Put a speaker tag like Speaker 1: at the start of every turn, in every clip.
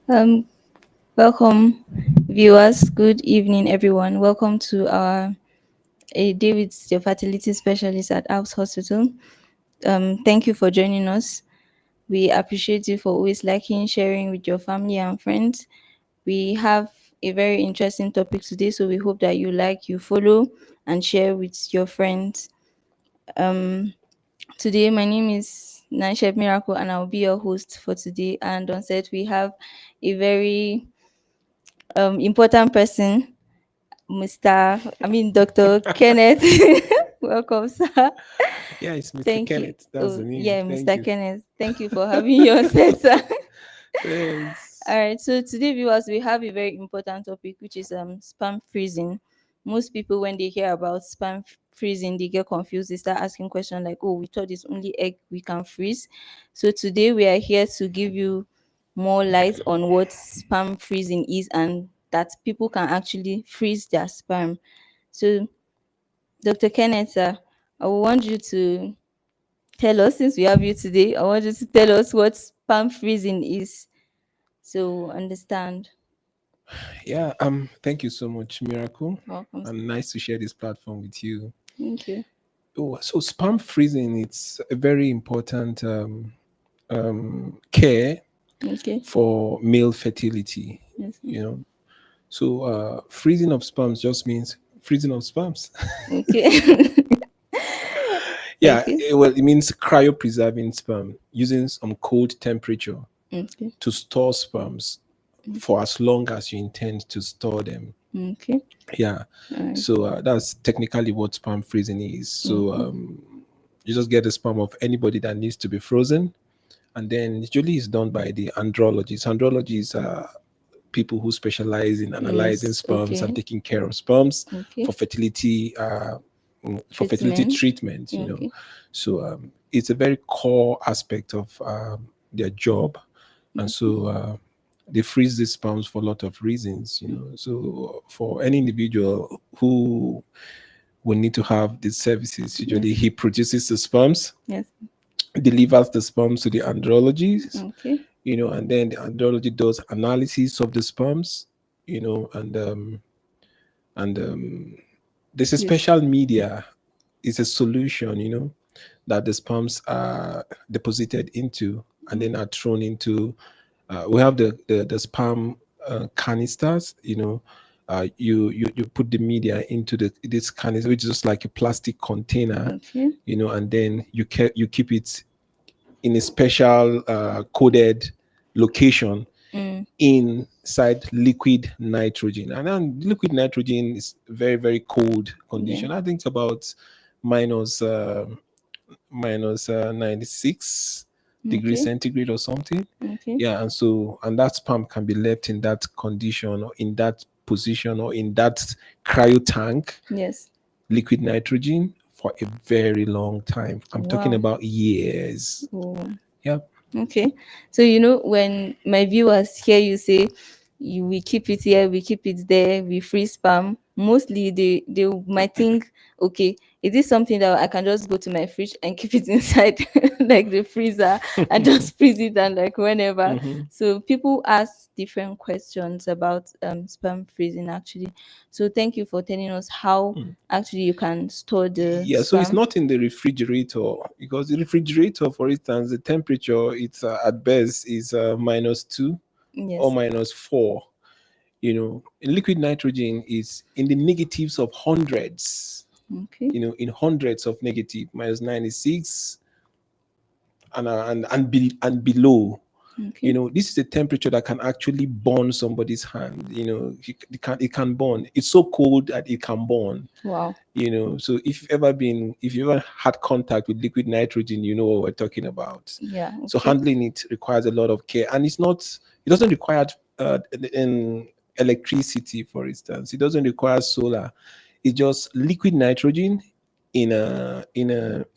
Speaker 1: Um, Welcome, viewers. Good evening, everyone. Welcome to our A Day with your Fertility Specialist at House Hospital. Thank you for joining us. We appreciate you for always liking, sharing with your family and friends. We have a very interesting topic today, so we hope that you follow, and share with your friends. Um, Today, my name is Naishep Miracle, and I'll be your host for today. And on set, we have a very important person, Dr. Kenneth. Welcome, sir.
Speaker 2: Yeah, it's Mr.
Speaker 1: Thank you.
Speaker 2: Kenneth. That's the
Speaker 1: Oh,
Speaker 2: name.
Speaker 1: yeah,
Speaker 2: Thank
Speaker 1: Mr.
Speaker 2: you.
Speaker 1: Kenneth. Thank you for having me on set, sir. All
Speaker 2: Thanks.
Speaker 1: right. So today, viewers, we have a very important topic, which is sperm freezing. Most people, when they hear about freezing, they get confused. They start asking questions like, "Oh, we thought it's only egg we can freeze." So today, we are here to give you more light on what sperm freezing is, and that people can actually freeze their sperm. So, Dr. Kenneth, sir, I want you to tell us, since we have you today, I want you to tell us what sperm freezing is. So understand.
Speaker 2: Yeah, thank you so much, Miracle.
Speaker 1: Welcome.
Speaker 2: And nice to share this platform with you.
Speaker 1: Thank you.
Speaker 2: Oh, so sperm freezing, it's a very important care
Speaker 1: Okay.
Speaker 2: for male fertility,
Speaker 1: Yes.
Speaker 2: you know. So freezing of sperms just means freezing of sperms.
Speaker 1: Okay.
Speaker 2: Yeah,
Speaker 1: Okay.
Speaker 2: well, it means cryopreserving sperm using some cold temperature
Speaker 1: Okay.
Speaker 2: to store sperms for as long as you intend to store them.
Speaker 1: Okay.
Speaker 2: Yeah.
Speaker 1: All right.
Speaker 2: So that's technically what sperm freezing is. So
Speaker 1: Okay.
Speaker 2: you just get the sperm of anybody that needs to be frozen, and then usually it's done by the andrologists. Andrologists are people who specialize in analyzing
Speaker 1: Yes.
Speaker 2: sperms and
Speaker 1: Okay.
Speaker 2: taking care of sperms
Speaker 1: Okay.
Speaker 2: for fertility. For fertility
Speaker 1: Treatment.
Speaker 2: treatment,
Speaker 1: Okay.
Speaker 2: so it's a very core aspect of their job, and
Speaker 1: Okay.
Speaker 2: so they freeze these sperms for a lot of reasons, so for any individual who will need to have these services, usually
Speaker 1: Yes.
Speaker 2: he produces the sperms,
Speaker 1: Yes.
Speaker 2: delivers the sperms to the andrologist,
Speaker 1: Okay.
Speaker 2: and then the andrology does analysis of the sperms, and there's a
Speaker 1: Yes.
Speaker 2: special media is a solution, that the sperms are deposited into and then are thrown into. We have the sperm canisters, you put the media into this canister, which is just like a plastic container,
Speaker 1: Okay.
Speaker 2: and then you keep it in a special coded location
Speaker 1: Mm.
Speaker 2: inside liquid nitrogen. And then liquid nitrogen is very, very cold
Speaker 1: Yeah.
Speaker 2: condition. I think it's about minus minus 96 degrees
Speaker 1: Okay.
Speaker 2: centigrade or something.
Speaker 1: Okay.
Speaker 2: Yeah, and that sperm can be left in that condition or in that position or in that cryo tank,
Speaker 1: Yes.
Speaker 2: liquid nitrogen, for a very long time. I'm talking
Speaker 1: Wow.
Speaker 2: about years.
Speaker 1: Oh.
Speaker 2: Yep.
Speaker 1: Okay. So when my viewers hear you say we keep it here, we keep it there, we free spam, mostly they might think, okay, is this something that I can just go to my fridge and keep it inside like the freezer and just freeze it and like whenever.
Speaker 2: Mhm.
Speaker 1: So people ask different questions about sperm freezing actually. So thank you for telling us how actually you can store the
Speaker 2: Yeah, so it's
Speaker 1: sperm.
Speaker 2: not in the refrigerator, because the refrigerator, for instance, the temperature it's at best is -2 or
Speaker 1: Yes.
Speaker 2: -4. Liquid nitrogen is in the negatives of hundreds.
Speaker 1: Okay.
Speaker 2: In hundreds of negative, -96 and below.
Speaker 1: Okay.
Speaker 2: This is a temperature that can actually burn somebody's hand. It can burn. It's so cold that it can burn.
Speaker 1: Wow.
Speaker 2: So if you ever had contact with liquid nitrogen, you know what we're talking about.
Speaker 1: Yeah.
Speaker 2: So
Speaker 1: Okay.
Speaker 2: handling it requires a lot of care, and it doesn't require in electricity, for instance. It doesn't require solar. It's just liquid nitrogen in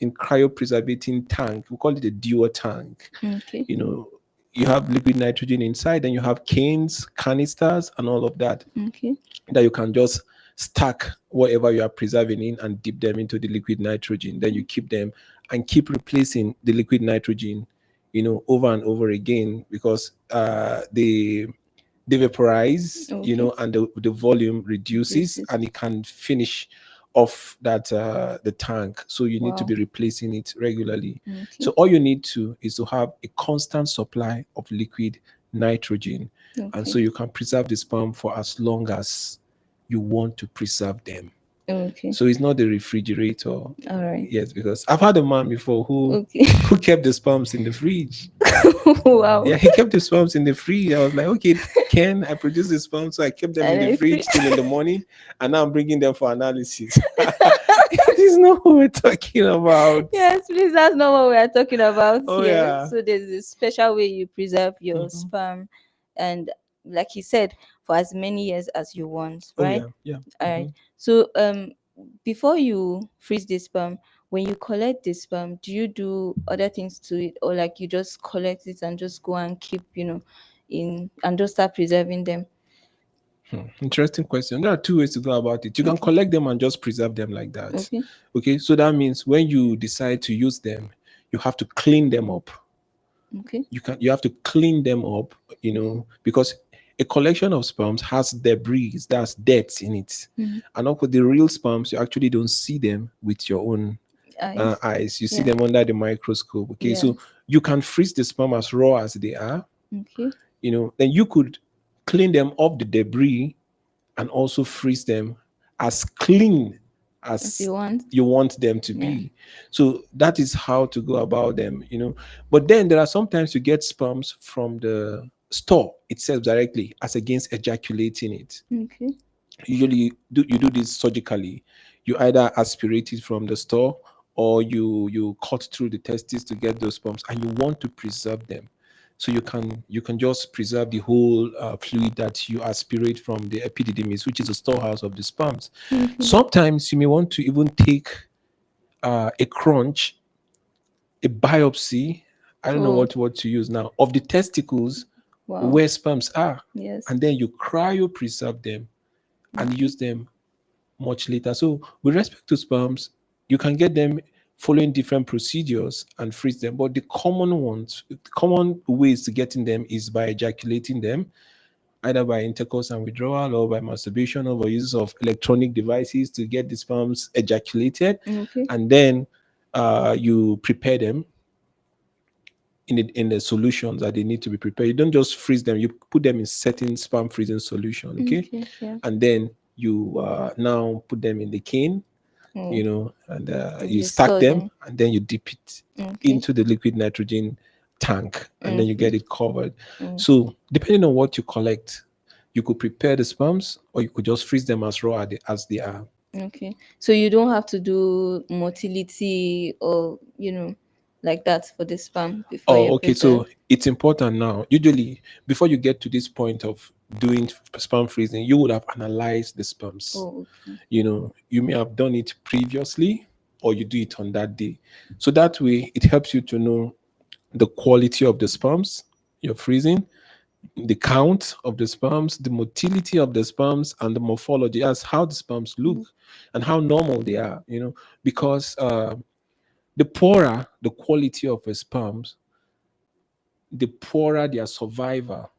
Speaker 2: cryopreservating tank. We call it a dual tank.
Speaker 1: Okay.
Speaker 2: you know you have liquid nitrogen inside, and you have canes, canisters, and all of that,
Speaker 1: Okay.
Speaker 2: that you can just stack whatever you are preserving in and dip them into the liquid nitrogen. Then you keep them and keep replacing the liquid nitrogen, over and over again, because they vaporize,
Speaker 1: Okay.
Speaker 2: and the volume reduces,
Speaker 1: Reduces.
Speaker 2: and it can finish off the tank. So you need to
Speaker 1: Wow.
Speaker 2: be replacing it regularly. So
Speaker 1: Okay.
Speaker 2: all you need to is to have a constant supply of liquid nitrogen, and so
Speaker 1: Okay.
Speaker 2: you can preserve the sperm for as long as you want to preserve them.
Speaker 1: Okay.
Speaker 2: So it's not the refrigerator.
Speaker 1: All right.
Speaker 2: Yes, because I've had a man before who
Speaker 1: Okay.
Speaker 2: who kept the sperms in the fridge.
Speaker 1: Wow.
Speaker 2: Yeah, he kept the sperms in the fridge. I was like, okay, Ken, I produced the sperms, so I kept them in
Speaker 1: And
Speaker 2: the
Speaker 1: I feel
Speaker 2: fridge till in the morning, and now I'm bringing them for analysis. It is not what we're talking about.
Speaker 1: yes, please. That's not what we are talking about
Speaker 2: Oh
Speaker 1: here.
Speaker 2: yeah.
Speaker 1: So there's a special way you preserve your
Speaker 2: Mhm.
Speaker 1: sperm, and like you said, for as many years as you want,
Speaker 2: Oh
Speaker 1: right?
Speaker 2: yeah, yeah.
Speaker 1: All right.
Speaker 2: Mhm.
Speaker 1: So before you freeze the sperm, when you collect the sperm, do you do other things to it, or like you just collect it and just go and keep, in and just start preserving them?
Speaker 2: Interesting question. There are two ways to go about it. You can
Speaker 1: Okay.
Speaker 2: collect them and just preserve them like that.
Speaker 1: Okay.
Speaker 2: Okay, so that means when you decide to use them, you have to clean them up.
Speaker 1: Okay.
Speaker 2: You have to clean them up, because a collection of sperms has debris, that's dirt in it.
Speaker 1: Mhm.
Speaker 2: And of course, the real sperms, you actually don't see them with your own
Speaker 1: Eyes.
Speaker 2: eyes. You see
Speaker 1: Yeah.
Speaker 2: them under the microscope. Okay, so
Speaker 1: Yes.
Speaker 2: you can freeze the sperm as raw as they are.
Speaker 1: Okay.
Speaker 2: Then you could clean them of the debris and also freeze them as clean
Speaker 1: As
Speaker 2: as
Speaker 1: you want.
Speaker 2: you want them to
Speaker 1: Yeah.
Speaker 2: be. So that is how to go about them. But then there are sometimes you get sperms from the store itself directly, as against ejaculating it.
Speaker 1: Okay.
Speaker 2: Usually you do this surgically. You either aspirate it from the store, or you cut through the testes to get those sperms, and you want to preserve them. So you can just preserve the whole fluid that you aspirate from the epididymis, which is the storehouse of the sperms.
Speaker 1: Okay.
Speaker 2: Sometimes you may want to even take a crunch, a biopsy, I don't know
Speaker 1: Oh,
Speaker 2: what word to use now, of the testicles
Speaker 1: wow.
Speaker 2: where sperms are,
Speaker 1: Yes.
Speaker 2: and then you cryopreserve them and
Speaker 1: Okay.
Speaker 2: use them much later. So, with respect to sperms, you can get them following different procedures and freeze them. But the common ways to getting them is by ejaculating them, either by intercourse and withdrawal, or by masturbation, or by use of electronic devices to get the sperms ejaculated.
Speaker 1: Okay.
Speaker 2: And then you prepare them in the solutions that they need to be prepared. You don't just freeze them; you put them in certain sperm freezing solution. Okay,
Speaker 1: Okay. Yeah.
Speaker 2: and then you now put them in the cane,
Speaker 1: Oh,
Speaker 2: and
Speaker 1: and
Speaker 2: you
Speaker 1: you
Speaker 2: stack
Speaker 1: store
Speaker 2: them,
Speaker 1: them.
Speaker 2: and then you dip it
Speaker 1: Okay.
Speaker 2: into the liquid nitrogen tank, and then you
Speaker 1: Okay.
Speaker 2: get it covered.
Speaker 1: Oh,
Speaker 2: So depending on what you collect, you could prepare the sperms, or you could just freeze them as raw as they are.
Speaker 1: okay. So you don't have to do motility or like that for the sperm before
Speaker 2: Oh,
Speaker 1: you
Speaker 2: okay.
Speaker 1: prepare.
Speaker 2: So it's important now. Usually, before you get to this point of doing sperm freezing, you would have analyzed the sperms.
Speaker 1: Oh, okay.
Speaker 2: You may have done it previously, or you do it on that day. So that way, it helps you to know the quality of the sperms you're freezing, the count of the sperms, the motility of the sperms, and the morphology, as how the sperms look
Speaker 1: Mm,
Speaker 2: and how normal they are. Because the poorer the quality of a sperms, the poorer their survival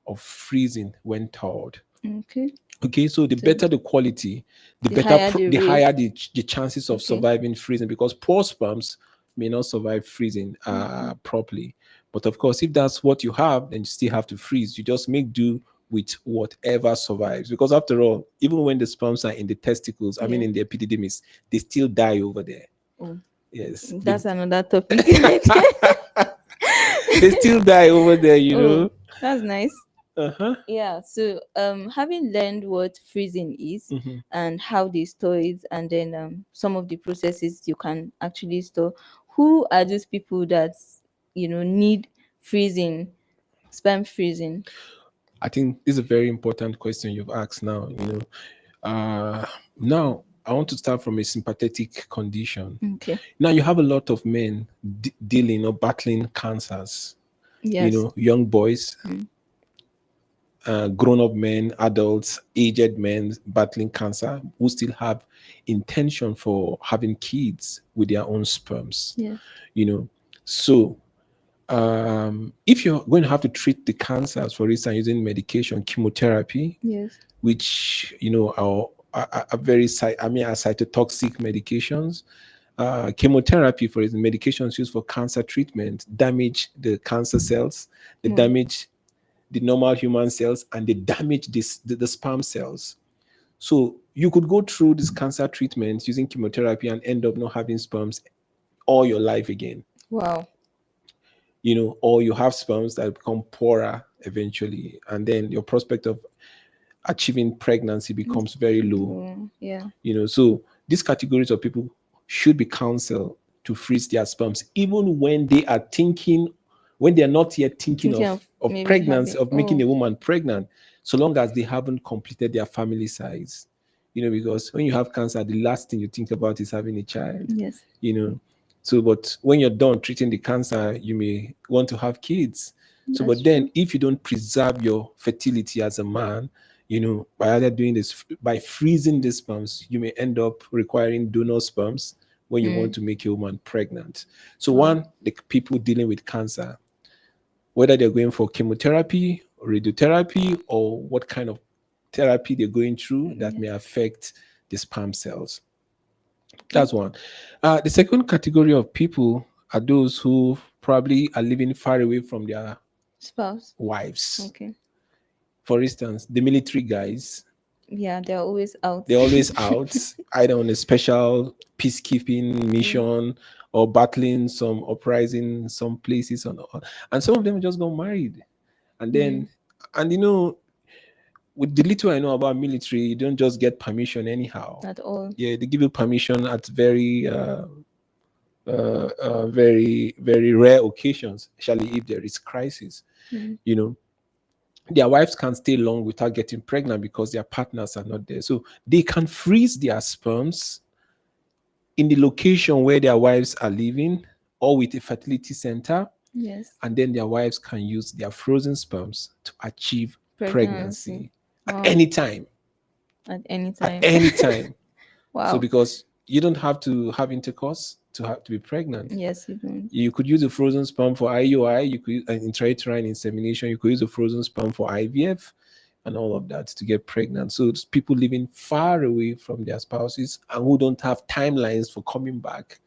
Speaker 2: of freezing when thawed.
Speaker 1: okay.
Speaker 2: Okay, so the
Speaker 1: So
Speaker 2: better the quality, the
Speaker 1: the
Speaker 2: better,
Speaker 1: higher the
Speaker 2: the
Speaker 1: risk.
Speaker 2: higher the chances of
Speaker 1: Okay.
Speaker 2: surviving freezing, because poor sperms may not survive freezing
Speaker 1: Okay.
Speaker 2: properly. But of course, if that's what you have, then you still have to freeze. You just make do with whatever survives, because after all, even when the sperms are in the testicles, I mean
Speaker 1: Yeah.
Speaker 2: in the epididymis, they still die over there.
Speaker 1: Oh,
Speaker 2: Yes,
Speaker 1: that's another topic. Right there.
Speaker 2: They still die over there, you
Speaker 1: Oh,
Speaker 2: know.
Speaker 1: that's nice.
Speaker 2: Uh-huh.
Speaker 1: Yeah, so having learned what freezing is
Speaker 2: Hmm.
Speaker 1: and how they store it, and then some of the processes you can actually store, who are those people that need freezing, sperm freezing?
Speaker 2: I think this is a very important question you've asked now, Now I want to start from a sympathetic condition.
Speaker 1: Okay.
Speaker 2: Now you have a lot of men dealing or battling cancers,
Speaker 1: Yes.
Speaker 2: young boys, grown-up men, adults, aged men battling cancer who still have intention for having kids with their own sperms.
Speaker 1: Yes.
Speaker 2: You know, so if you're going to have to treat the cancers, for instance, using medication, chemotherapy,
Speaker 1: Yes.
Speaker 2: which are very are cytotoxic medications. Chemotherapy, for instance, medications used for cancer treatment damage the cancer cells, they
Speaker 1: Mm.
Speaker 2: damage the normal human cells, and they damage the sperm cells. So you could go through this cancer treatment using chemotherapy and end up not having sperms all your life again.
Speaker 1: Wow.
Speaker 2: Or you have sperms that become poorer eventually, and then your prospect of achieving pregnancy becomes very low.
Speaker 1: Mm, yeah.
Speaker 2: So these categories of people should be counseled to freeze their sperms, even when they are not yet thinking
Speaker 1: Thinking
Speaker 2: of
Speaker 1: of
Speaker 2: of
Speaker 1: maybe
Speaker 2: pregnancy,
Speaker 1: having.
Speaker 2: of making
Speaker 1: Oh.
Speaker 2: a woman pregnant, so long as they haven't completed their family size. Because when you have cancer, the last thing you think about is having a child.
Speaker 1: Yes.
Speaker 2: You know, so but when you're done treating the cancer, you may want to have kids. So,
Speaker 1: That's
Speaker 2: but then
Speaker 1: true.
Speaker 2: if you don't preserve your fertility as a man, by either doing this by freezing the sperms, you may end up requiring donor sperms when you want
Speaker 1: Mm.
Speaker 2: to make a woman pregnant. So,
Speaker 1: Wow.
Speaker 2: one, the people dealing with cancer, whether they're going for chemotherapy or radiotherapy or what kind of therapy they're going through that
Speaker 1: Yeah.
Speaker 2: may affect the sperm cells.
Speaker 1: Okay.
Speaker 2: That's one. The second category of people are those who probably are living far away from their
Speaker 1: Spouse.
Speaker 2: wives.
Speaker 1: Okay.
Speaker 2: For instance, the military guys,
Speaker 1: Yeah, they're always out.
Speaker 2: they're always out, either on a special peacekeeping
Speaker 1: Yeah.
Speaker 2: mission or battling some uprising, some places, and some of them just got married. And
Speaker 1: Mm.
Speaker 2: then, and with the little I know about military, you don't just get permission anyhow.
Speaker 1: At all.
Speaker 2: Yeah, they give you permission at very, very rare occasions, especially if there is crisis.
Speaker 1: Mm.
Speaker 2: You know, their wives can't stay long without getting pregnant because their partners are not there. So they can freeze their sperms in the location where their wives are living or with a fertility center,
Speaker 1: Yes.
Speaker 2: and then their wives can use their frozen sperms to achieve
Speaker 1: Pregnancy.
Speaker 2: pregnancy at
Speaker 1: Wow.
Speaker 2: any time.
Speaker 1: At any
Speaker 2: At
Speaker 1: time.
Speaker 2: any time. So
Speaker 1: Wow.
Speaker 2: because you don't have to have intercourse to be pregnant.
Speaker 1: Yes, you don't.
Speaker 2: You could use a frozen sperm for IUI. You could use an intrauterine insemination. You could use a frozen sperm for IVF and all of that to get pregnant. So it's people living far away from their spouses and who don't have timelines for coming back.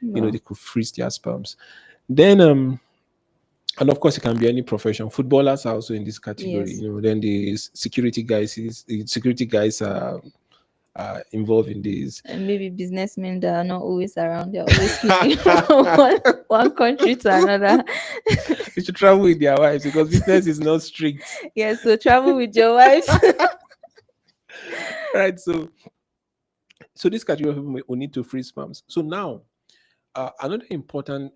Speaker 1: Wow.
Speaker 2: They could freeze their sperms. Then and of course it can be any profession. Footballers are also in this category.
Speaker 1: Yes.
Speaker 2: Then the security guys are involved in this.
Speaker 1: And maybe businessmen that are not always around. They're always fleeing from one country to another.
Speaker 2: They should travel with their wives because business is not strict.
Speaker 1: Yes, so travel with your wives.
Speaker 2: Right. So this category of people will need to freeze sperms. So now another important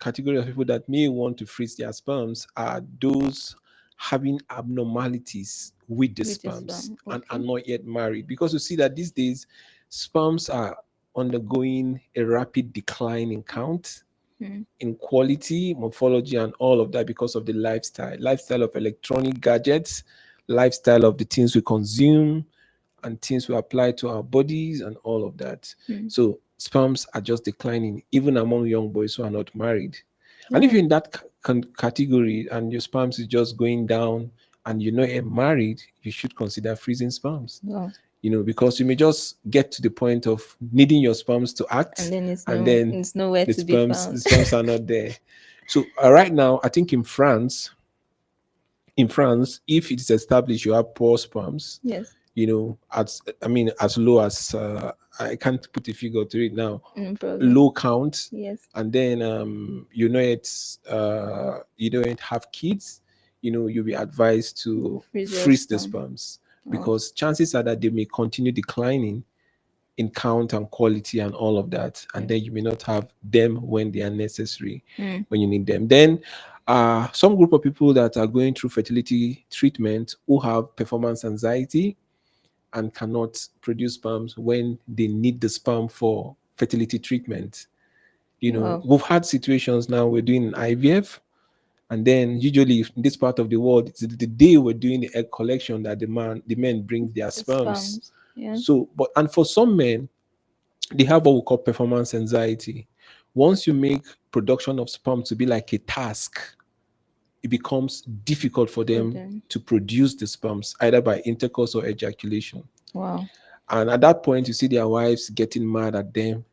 Speaker 2: category of people that may want to freeze their sperms are those having abnormalities with the
Speaker 1: With the
Speaker 2: sperms
Speaker 1: sperm.
Speaker 2: and are
Speaker 1: Okay.
Speaker 2: not yet married. Because you see that these days, sperms are undergoing a rapid decline in count,
Speaker 1: Hmm.
Speaker 2: in quality, morphology, and all of that because of the lifestyle of electronic gadgets, lifestyle of the things we consume, and things we apply to our bodies and all of that.
Speaker 1: Hmm.
Speaker 2: So sperms are just declining, even among young boys who are not married. And if
Speaker 1: Wow.
Speaker 2: you're in that category and your sperms is just going down and you're not yet married, you should consider freezing sperms.
Speaker 1: Wow.
Speaker 2: Because you may just get to the point of needing your sperms to
Speaker 1: And
Speaker 2: act,
Speaker 1: then
Speaker 2: and then
Speaker 1: it's nowhere
Speaker 2: the
Speaker 1: to be
Speaker 2: sperms the
Speaker 1: found.
Speaker 2: sperms are not there. So right now, I think in France, if it is established you have poor sperms,
Speaker 1: Yes.
Speaker 2: as low as I can't put a figure to it now,
Speaker 1: No problem.
Speaker 2: low count,
Speaker 1: Yes.
Speaker 2: and then you don't have kids, you'll be advised to
Speaker 1: Freeze your
Speaker 2: freeze the
Speaker 1: sperm.
Speaker 2: sperms,
Speaker 1: Wow.
Speaker 2: because chances are that they may continue declining in count and quality and all of that, and
Speaker 1: Yes.
Speaker 2: then you may not have them when they are necessary,
Speaker 1: Mm.
Speaker 2: when you need them. Then some group of people that are going through fertility treatment who have performance anxiety and cannot produce sperms when they need the sperm for fertility treatment.
Speaker 1: Wow.
Speaker 2: We've had situations now we're doing IVF, and then usually in this part of the world, it's the day we're doing the egg collection that the men bring their
Speaker 1: The
Speaker 2: sperms.
Speaker 1: sperms. Yeah.
Speaker 2: So, but and for some men, they have what we call performance anxiety. Once you make production of sperm to be like a task, it becomes difficult for
Speaker 1: For
Speaker 2: them
Speaker 1: them.
Speaker 2: to produce the sperms either by intercourse or ejaculation.
Speaker 1: Wow.
Speaker 2: And at that point, you see their wives getting mad at them.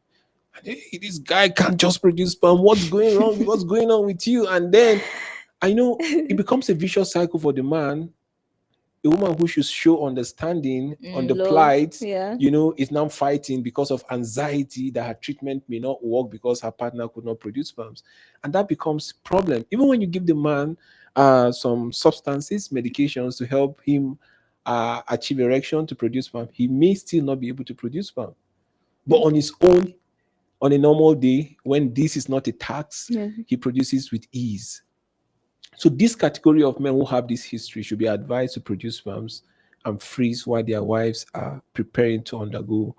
Speaker 2: Hey, this guy can't just produce sperm. What's going wrong? What's going on with you? And then I know it becomes a vicious cycle for the man. A woman who should show understanding on the
Speaker 1: Love.
Speaker 2: plight,
Speaker 1: Yeah.
Speaker 2: is now fighting because of anxiety that her treatment may not work because her partner could not produce sperms. And that becomes problem. Even when you give the man some substances, medications to help him achieve erection to produce sperm, he may still not be able to produce sperm. But on
Speaker 1: Okay.
Speaker 2: his own, on a normal day, when this is not a tax,
Speaker 1: Yes.
Speaker 2: he produces with ease. So this category of men who have this history should be advised to produce sperms and freeze while their wives are preparing to undergo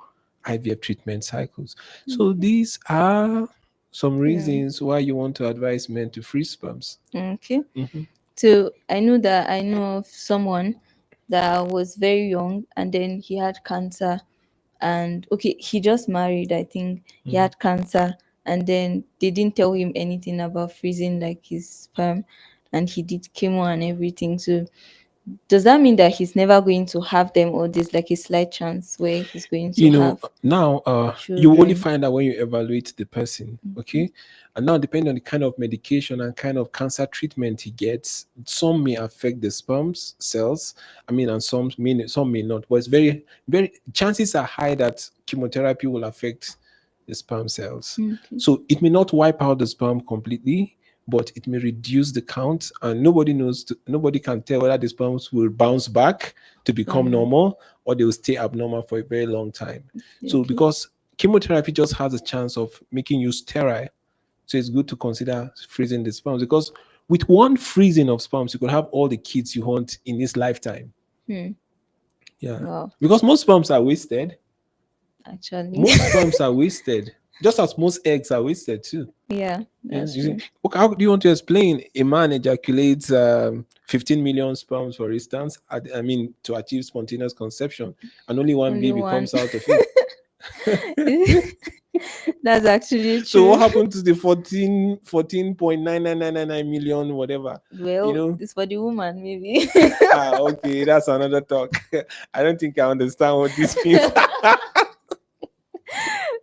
Speaker 2: IVF treatment cycles. So
Speaker 1: Okay.
Speaker 2: these are some
Speaker 1: Yeah.
Speaker 2: reasons why you want to advise men to freeze sperms.
Speaker 1: Okay.
Speaker 2: Mhm.
Speaker 1: So I know of someone that was very young and then he had cancer, and okay, he just married, I think. He
Speaker 2: Mhm.
Speaker 1: had cancer, and then they didn't tell him anything about freezing like his sperm, and he did chemo and everything. So does that mean that he's never going to have them, or there's like a slight chance where he's going to have
Speaker 2: Now you only
Speaker 1: children?
Speaker 2: find out when you evaluate the person, okay? And now, depending on the kind of medication and kind of cancer treatment he gets, some may affect the sperm cells, and some may not, but it's very very chances are high that chemotherapy will affect the sperm cells.
Speaker 1: Okay.
Speaker 2: So it may not wipe out the sperm completely, but it may reduce the count, and nobody can tell whether the sperms will bounce back to
Speaker 1: Or
Speaker 2: become
Speaker 1: not.
Speaker 2: normal, or they will stay abnormal for a very long time. So
Speaker 1: Okay.
Speaker 2: because chemotherapy just has a chance of making you sterile, so it's good to consider freezing the sperms, because with one freezing of sperms, you could have all the kids you want in this lifetime.
Speaker 1: Hmm.
Speaker 2: Yeah.
Speaker 1: Wow.
Speaker 2: Because most sperms are wasted.
Speaker 1: Actually.
Speaker 2: Most sperms are wasted. Just as most eggs are wasted too.
Speaker 1: Yeah,
Speaker 2: Yeah,
Speaker 1: that's
Speaker 2: you see,
Speaker 1: true.
Speaker 2: okay, how do you want to explain a man ejaculates 15 million sperms, for instance, to achieve spontaneous conception, and only one
Speaker 1: Only
Speaker 2: baby
Speaker 1: one.
Speaker 2: comes out of it?
Speaker 1: That's actually
Speaker 2: So what
Speaker 1: true.
Speaker 2: happened to the 14.99999 million, whatever? You
Speaker 1: Well,
Speaker 2: know?
Speaker 1: it's for the woman, maybe.
Speaker 2: Okay, that's another talk. I don't think I understand what this means.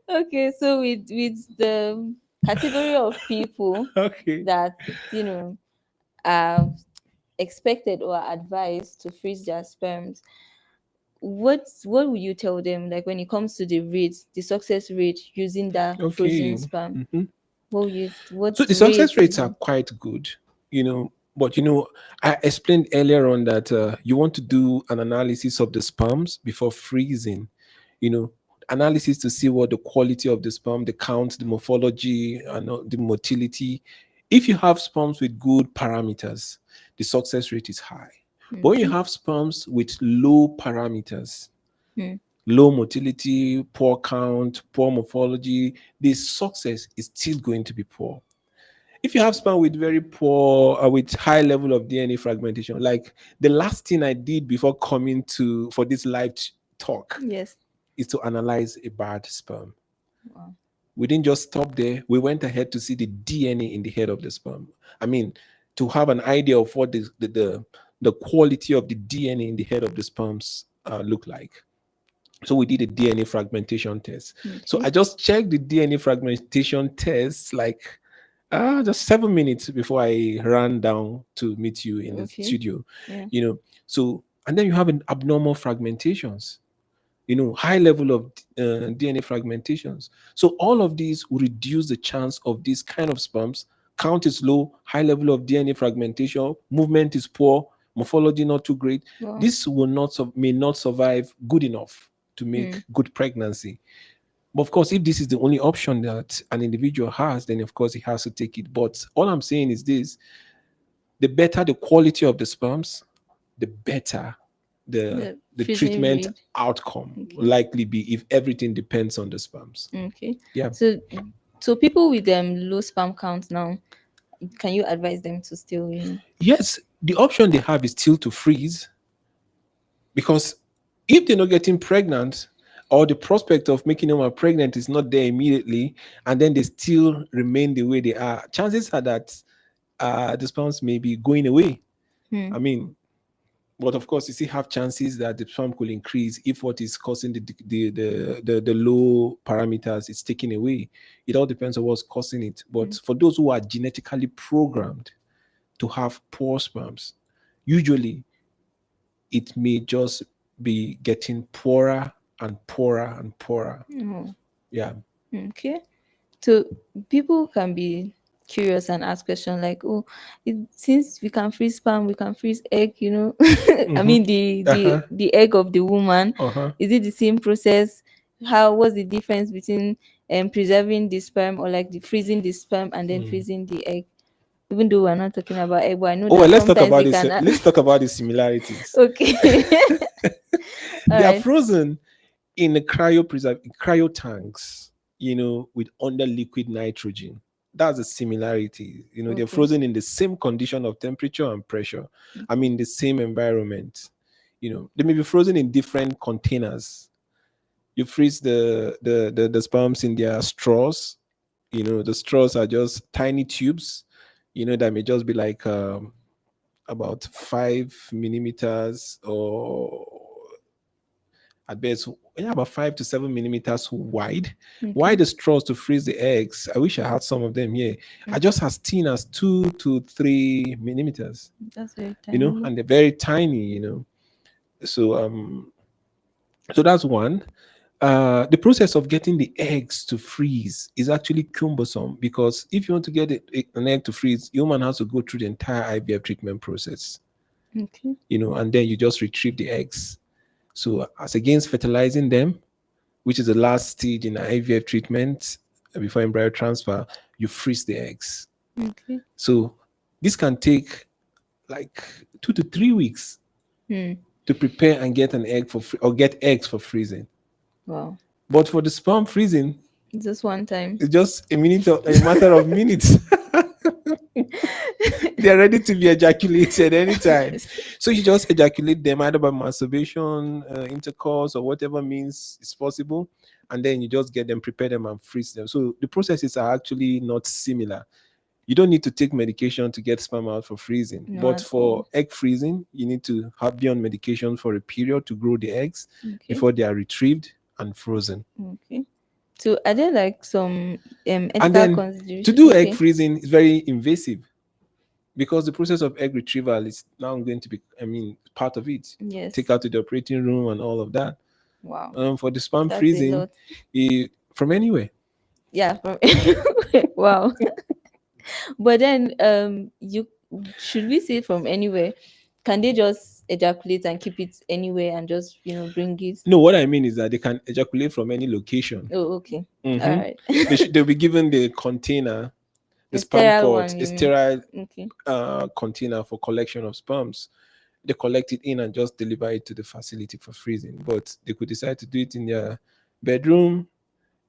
Speaker 1: Okay, so with the category of people
Speaker 2: Okay.
Speaker 1: that you know are expected or advised to freeze their sperms, what would you tell them, like when it comes to the rate, the success rate using that frozen
Speaker 2: Okay.
Speaker 1: sperm?
Speaker 2: Mhm.
Speaker 1: What
Speaker 2: So the success
Speaker 1: rate would
Speaker 2: rates are
Speaker 1: you?
Speaker 2: quite good, but I explained earlier on that you want to do an analysis of the sperms before freezing, you know, analysis to see what the quality of the sperm, the count, the morphology, and the motility. If you have sperms with good parameters, the success rate is high. But when you
Speaker 1: Okay.
Speaker 2: have sperms with low parameters,
Speaker 1: Hmm.
Speaker 2: low motility, poor count, poor morphology, the success is still going to be poor. If you have sperm with very poor with high level of DNA fragmentation, like the last thing I did before coming to for this live talk
Speaker 1: Yes.
Speaker 2: is to analyze a bad sperm.
Speaker 1: Wow.
Speaker 2: We didn't just stop there. We went ahead to see the DNA in the head of the sperm. I mean, to have an idea of what the quality of the DNA in the head of the sperms look like. So we did a DNA fragmentation test. So
Speaker 1: Okay.
Speaker 2: I just checked the DNA fragmentation test like just 7 minutes before I ran down to meet you in the
Speaker 1: Okay.
Speaker 2: studio.
Speaker 1: Yeah.
Speaker 2: You know, so And then you have an abnormal fragmentations, high level of DNA fragmentations. So all of these will reduce the chance of these kind of sperms. Count is low, high level of DNA fragmentation, movement is poor, morphology not too great.
Speaker 1: Wow.
Speaker 2: This will not may not survive good enough to
Speaker 1: Hmm.
Speaker 2: make good pregnancy. But of course, if this is the only option that an individual has, then of course he has to take it. But all I'm saying is this: the better the quality of the sperms, the better the
Speaker 1: The
Speaker 2: the
Speaker 1: freezing
Speaker 2: treatment
Speaker 1: rate.
Speaker 2: outcome will
Speaker 1: Okay.
Speaker 2: likely be, if everything depends on the sperms.
Speaker 1: Okay.
Speaker 2: Yeah.
Speaker 1: So people with low sperm count now, can you advise them to still,
Speaker 2: Yes, the option they have is still to freeze, because if they're not getting pregnant, or the prospect of making them pregnant is not there immediately, and then they still remain the way they are, chances are that the sperms may be going away.
Speaker 1: Hmm.
Speaker 2: I mean, but of course, you still have chances that the sperm could increase if what is causing the low parameters is taken away. It all depends on what's causing it. But for those who are genetically programmed to have poor sperms, usually it may just be getting poorer and poorer and poorer.
Speaker 1: Oh,
Speaker 2: Yeah.
Speaker 1: okay. So people can be curious and ask questions like, "Oh, since we can freeze sperm, we can freeze egg. I
Speaker 2: Mm-hmm.
Speaker 1: mean, the
Speaker 2: Uh-huh.
Speaker 1: egg of the woman.
Speaker 2: Uh-huh.
Speaker 1: Is it the same process? What's the difference between preserving the sperm, or like the freezing the sperm and then
Speaker 2: Mm.
Speaker 1: freezing the egg? Even though we're not talking about egg, but I know
Speaker 2: Oh,
Speaker 1: that
Speaker 2: well, let's talk
Speaker 1: sometimes
Speaker 2: about
Speaker 1: we
Speaker 2: this.
Speaker 1: can.
Speaker 2: Let's talk about the similarities.
Speaker 1: Okay. All
Speaker 2: They are
Speaker 1: right.
Speaker 2: frozen in the cryo tanks, with under liquid nitrogen. That's a similarity. They're
Speaker 1: Okay.
Speaker 2: frozen in the same condition of temperature and pressure. I
Speaker 1: Okay.
Speaker 2: mean, the same environment. They may be frozen in different containers. You freeze the sperms in their straws. The straws are just tiny tubes. That may just be like about 5 millimeters, or at best, yeah, about 5 to 7 millimeters wide. Why
Speaker 1: Okay.
Speaker 2: the straws to freeze the eggs? I wish I had some of them here. Are
Speaker 1: Okay.
Speaker 2: just as thin as 2 to 3 millimeters,
Speaker 1: That's very tiny.
Speaker 2: and they're very tiny. So that's one. The process of getting the eggs to freeze is actually cumbersome, because if you want to get an egg to freeze, human has to go through the entire IVF treatment process,
Speaker 1: Okay.
Speaker 2: and then you just retrieve the eggs. So, as against fertilizing them, which is the last stage in IVF treatment before embryo transfer, you freeze the eggs.
Speaker 1: Okay.
Speaker 2: So this can take like 2 to 3 weeks
Speaker 1: Hmm.
Speaker 2: to prepare and get an egg or get eggs for freezing.
Speaker 1: Wow.
Speaker 2: But for the sperm freezing,
Speaker 1: Just one time.
Speaker 2: it's just a matter of minutes. They're ready to be ejaculated anytime. So you just ejaculate them either by masturbation, intercourse, or whatever means is possible, and then you just get them, prepare them, and freeze them. So the processes are actually not similar. You don't need to take medication to get sperm out for freezing,
Speaker 1: No,
Speaker 2: but
Speaker 1: at all.
Speaker 2: for egg freezing, you need to be on medication for a period to grow the eggs
Speaker 1: Okay.
Speaker 2: before they are retrieved and frozen.
Speaker 1: Okay. So are there like some
Speaker 2: And
Speaker 1: ethical
Speaker 2: then to
Speaker 1: consideration?
Speaker 2: do egg
Speaker 1: Okay.
Speaker 2: freezing is very invasive, because the process of egg retrieval is now going to be, part of it. Take
Speaker 1: Yes.
Speaker 2: out to the operating room and all of that.
Speaker 1: Wow.
Speaker 2: For the sperm
Speaker 1: That's a
Speaker 2: freezing,
Speaker 1: lot.
Speaker 2: from anywhere.
Speaker 1: Yeah. Wow. But then you should we say from anywhere? Can they just ejaculate and keep it anywhere and just bring it?
Speaker 2: No, what I mean is that they can ejaculate from any location.
Speaker 1: Oh, okay. All
Speaker 2: Hmm.
Speaker 1: right.
Speaker 2: They'll be given the container, the
Speaker 1: A
Speaker 2: sperm
Speaker 1: sterile
Speaker 2: pot,
Speaker 1: one,
Speaker 2: a
Speaker 1: you mean?
Speaker 2: sterile
Speaker 1: Okay.
Speaker 2: container for collection of sperms. They collect it in and just deliver it to the facility for freezing. But they could decide to do it in their bedroom,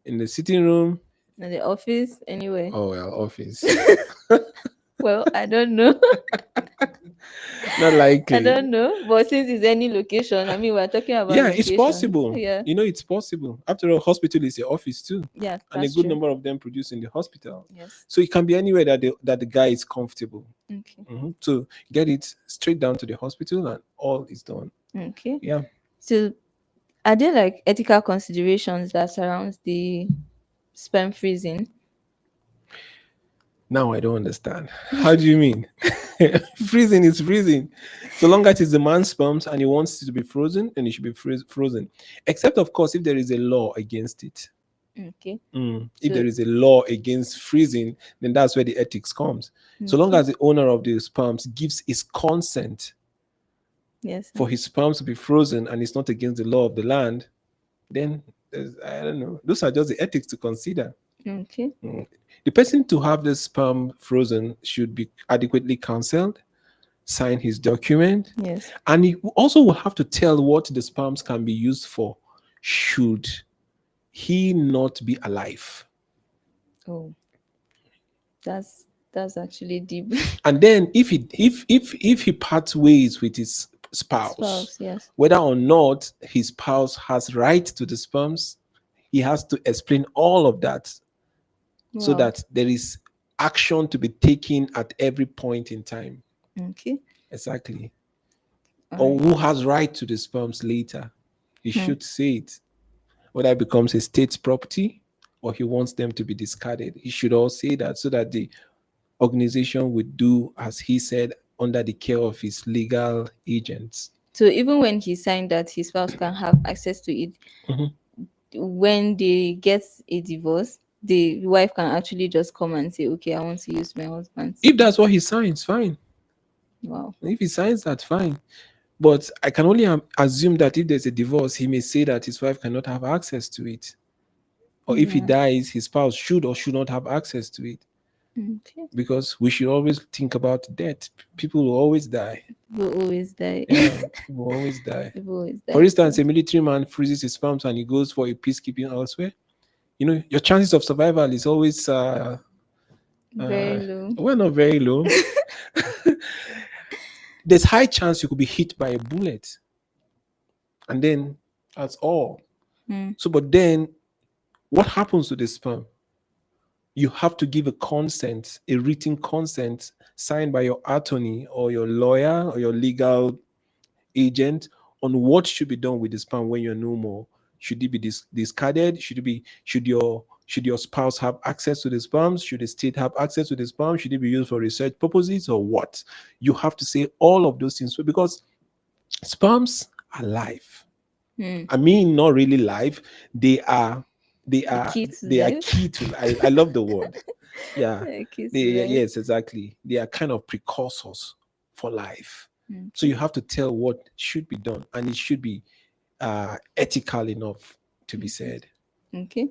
Speaker 2: in the sitting room,
Speaker 1: In the office, anywhere.
Speaker 2: or well, office.
Speaker 1: Well, I don't know.
Speaker 2: Not
Speaker 1: I
Speaker 2: likely.
Speaker 1: don't know. But since it's any location, I mean, we're talking about
Speaker 2: Yeah, it's
Speaker 1: location.
Speaker 2: possible.
Speaker 1: Yeah.
Speaker 2: It's possible. After all, hospital is your office too,
Speaker 1: Yeah,
Speaker 2: and a
Speaker 1: that's
Speaker 2: good
Speaker 1: true.
Speaker 2: number of them produce in the hospital.
Speaker 1: Yes.
Speaker 2: So it can be anywhere that the guy is comfortable.
Speaker 1: Okay.
Speaker 2: So get it straight down to the hospital, and all is done.
Speaker 1: Okay.
Speaker 2: Yeah.
Speaker 1: So are there like ethical considerations that surrounds the sperm freezing?
Speaker 2: Now I don't understand. How do you mean? Freezing is freezing. So long as it's the man's sperms and he wants it to be frozen, and it should be frozen. Except, of course, if there is a law against it.
Speaker 1: Okay.
Speaker 2: If there
Speaker 1: So
Speaker 2: is a law against freezing, then that's where the ethics comes. So long
Speaker 1: okay.
Speaker 2: as the owner of the sperms gives his consent
Speaker 1: Yes,
Speaker 2: for
Speaker 1: sir.
Speaker 2: his sperms to be frozen and it's not against the law of the land, then I don't know. Those are just the ethics to consider.
Speaker 1: Okay.
Speaker 2: The person to have the sperm frozen should be adequately counseled, sign his document,
Speaker 1: Yes.
Speaker 2: and he also will have to tell what the sperms can be used for should he not be alive.
Speaker 1: Oh, that's actually deep.
Speaker 2: And then if he parts ways with his spouse,
Speaker 1: Spouse, yes.
Speaker 2: whether or not his spouse has right to the sperms, he has to explain all of that so
Speaker 1: Wow.
Speaker 2: that there is action to be taken at every point in time.
Speaker 1: Okay.
Speaker 2: Exactly.
Speaker 1: All
Speaker 2: Or
Speaker 1: right.
Speaker 2: who has right to the sperms later. He
Speaker 1: Hmm.
Speaker 2: should say it. Whether it becomes a state's property or he wants them to be discarded. He should all say that so that the organization would do as he said under the care of his legal agents.
Speaker 1: So even when he signed that his spouse can have access to it,
Speaker 2: Mhm.
Speaker 1: when they get a divorce, the wife can actually just come and say, "Okay, I want to use my husband's."
Speaker 2: If that's what he signs, fine.
Speaker 1: Wow.
Speaker 2: If he signs that, fine. But I can only assume that if there's a divorce, he may say that his wife cannot have access to it. Or if he
Speaker 1: Yeah.
Speaker 2: dies, his spouse should or should not have access to it.
Speaker 1: Okay.
Speaker 2: Because we should always think about death. People will always die.
Speaker 1: People always die.
Speaker 2: Yeah, people will always die.
Speaker 1: People always
Speaker 2: For
Speaker 1: die.
Speaker 2: instance,
Speaker 1: So
Speaker 2: a military man freezes his sperms and he goes for a peacekeeping elsewhere. Your chances of survival is always
Speaker 1: very
Speaker 2: uh,
Speaker 1: low.
Speaker 2: well, not very low. There's high chance you could be hit by a bullet, and then that's all.
Speaker 1: Hmm.
Speaker 2: So, but then what happens to the sperm? You have to give a consent, a written consent signed by your attorney or your lawyer or your legal agent on what should be done with the sperm when you're no more. Should it be discarded? Should your spouse have access to the sperms? Should the state have access to the sperm? Should it be used for research purposes or what? You have to say all of those things because sperms are live.
Speaker 1: Hmm.
Speaker 2: I mean, not really live. They are, they
Speaker 1: The
Speaker 2: are,
Speaker 1: key to
Speaker 2: they are
Speaker 1: life.
Speaker 2: key to. I love the word. Yeah,
Speaker 1: The key
Speaker 2: they,
Speaker 1: to life.
Speaker 2: yes, exactly. They are kind of precursors for life. So
Speaker 1: Okay.
Speaker 2: you have to tell what should be done, and it should be ethical enough to be said.
Speaker 1: Okay.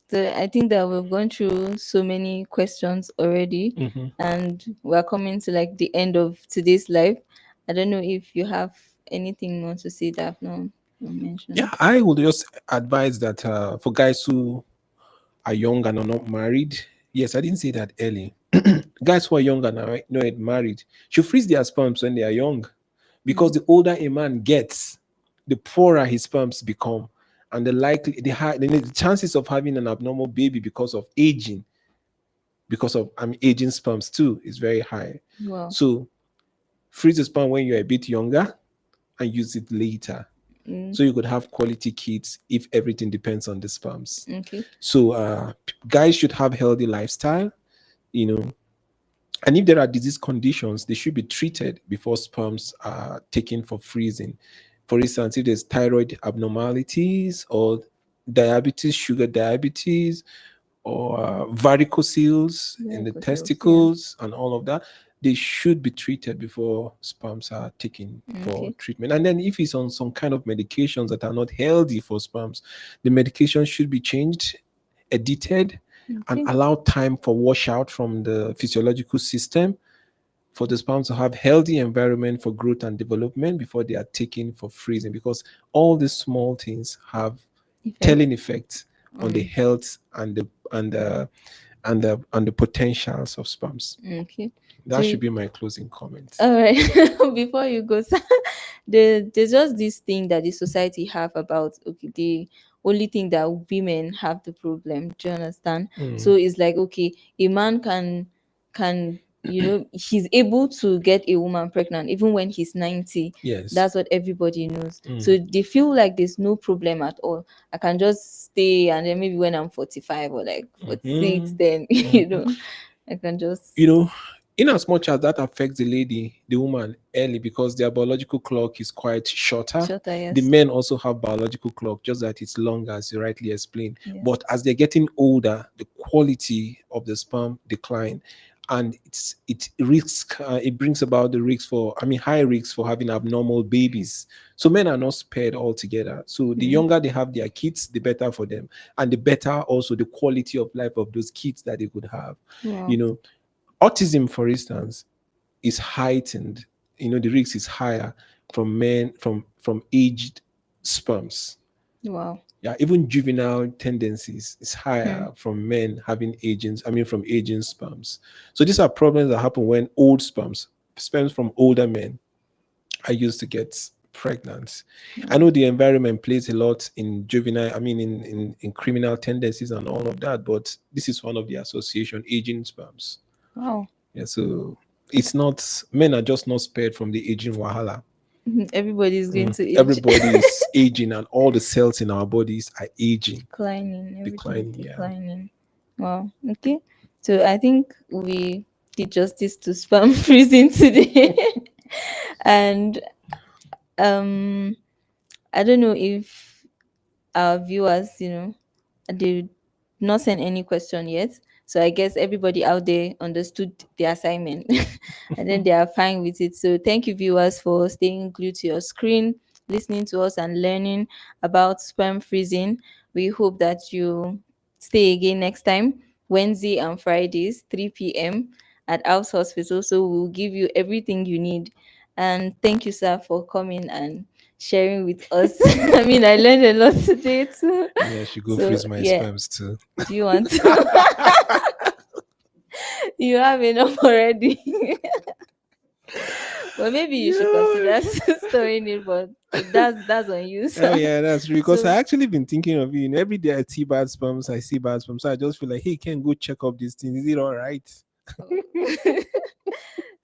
Speaker 1: So I think that we've gone through so many questions already,
Speaker 2: Mhm.
Speaker 1: and we're coming to like the end of today's live. I don't know if you have anything more to say that I've not
Speaker 2: Yeah,
Speaker 1: mentioned.
Speaker 2: I would just advise that for guys who are young and are not married. Yes, I didn't say that early. Guys who are young and are not yet married should freeze their sperms when they are young, because
Speaker 1: Mm.
Speaker 2: the older a man gets, the poorer his sperms become, and the chances of having an abnormal baby because of aging, because of aging sperms too, is very high.
Speaker 1: Wow.
Speaker 2: So freeze the sperm when you're a bit younger and use it later.
Speaker 1: Mm.
Speaker 2: So you could have quality kids if everything depends on the sperms.
Speaker 1: Okay.
Speaker 2: So guys should have healthy lifestyle, you know, and if there are disease conditions, they should be treated before sperms are taken for freezing. For instance, if there's thyroid abnormalities or diabetes, sugar diabetes, or varicocele in
Speaker 1: Very
Speaker 2: the
Speaker 1: good sales. Yeah.
Speaker 2: testicles and all of that, they should be treated before sperms are taken for
Speaker 1: Okay.
Speaker 2: treatment. And then if he's on some kind of medications that are not healthy for sperms, the medication should be changed, edited, and
Speaker 1: Okay.
Speaker 2: allow time for washout from the physiological system for the sperms to have healthy environment for growth and development before they are taken for freezing, because all these small things have
Speaker 1: Effect.
Speaker 2: telling effects on the health and the potentials of sperms.
Speaker 1: Okay.
Speaker 2: That
Speaker 1: So
Speaker 2: should be my closing comment.
Speaker 1: all right. Before you go, sir, there's just this thing that the society have about, okay, the only thing that women have the problem. Do you understand?
Speaker 2: Mm,
Speaker 1: So it's like, okay, a man can he's able to get a woman pregnant even when he's 90.
Speaker 2: yes.
Speaker 1: That's what everybody knows. So
Speaker 2: Mm,
Speaker 1: they feel like there's no problem at all. I can just stay, and then maybe when I'm 45 or like 46,
Speaker 2: mhm,
Speaker 1: then
Speaker 2: mhm.
Speaker 1: I can just
Speaker 2: You know, in as much as that affects the lady, the woman early, because their biological clock is quite shorter.
Speaker 1: shorter,
Speaker 2: The
Speaker 1: yes.
Speaker 2: men also have biological clock, just that it's longer, as you rightly explained.
Speaker 1: Yes.
Speaker 2: But as they're getting older, the quality of the sperm decline, and it brings about the risk for, I mean, high risks for having abnormal babies. So men are not spared altogether. So the
Speaker 1: Mm.
Speaker 2: younger they have their kids, the better for them, and the better also the quality of life of those kids that they could have. You
Speaker 1: Wow.
Speaker 2: know, autism, for instance, is heightened. The risk is higher from men, from aged sperms.
Speaker 1: Wow.
Speaker 2: Yeah, even juvenile tendencies is
Speaker 1: Hmm.
Speaker 2: higher from men having agents, I mean from aging sperms. So these are problems that happen when old sperms from older men are used to get pregnant. I
Speaker 1: Wow.
Speaker 2: know the environment plays a lot in juvenile, I mean in criminal tendencies and all of that, but this is one of the association, aging sperms.
Speaker 1: Wow.
Speaker 2: Yeah, so it's not, men are just not spared from the aging wahala.
Speaker 1: Everybody's going to age.
Speaker 2: Everybody is aging, and all the cells in our bodies are aging,
Speaker 1: Declining. Everything is
Speaker 2: declining. Yeah.
Speaker 1: declining. Wow. Okay. So I think we did justice to spam freezing today. And um I don't know if our viewers, they not send any question yet. So I guess everybody out there understood the assignment and then they are fine with it. So thank you, viewers, for staying glued to your screen, listening to us and learning about sperm freezing. We hope that you stay again next time, Wednesday and Fridays, 3 p.m. at House Hospital. So we'll give you everything you need. And thank you, sir, for coming and sharing with us. I mean, I learned a lot today too.
Speaker 2: Me, I should go
Speaker 1: So
Speaker 2: freeze my
Speaker 1: yeah,
Speaker 2: sperms too.
Speaker 1: do you want to? You have enough already. But maybe you should
Speaker 2: Yeah.
Speaker 1: consider storing it. But that's on you,
Speaker 2: Oh
Speaker 1: sir.
Speaker 2: yeah, that's true. Because I
Speaker 1: So
Speaker 2: actually been thinking of you. Every day I see bad sperms, I see bad sperms. So I just feel like, hey, can go check up this thing. Is it all right?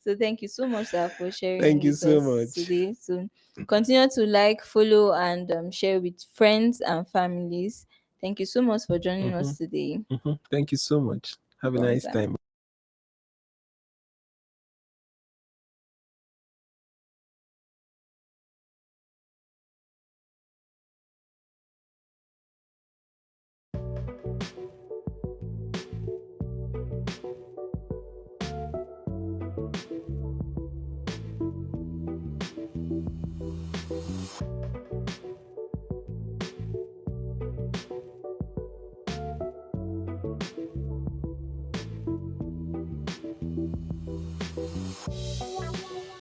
Speaker 1: so thank you so much, sir, for sharing
Speaker 2: Thank you
Speaker 1: with
Speaker 2: so
Speaker 1: us
Speaker 2: much.
Speaker 1: today. So continue to like, follow, and share with friends and families. Thank you so much for joining
Speaker 2: Hmm.
Speaker 1: us today.
Speaker 2: Thank you so much. Have a
Speaker 1: Welcome,
Speaker 2: nice
Speaker 1: sir.
Speaker 2: time.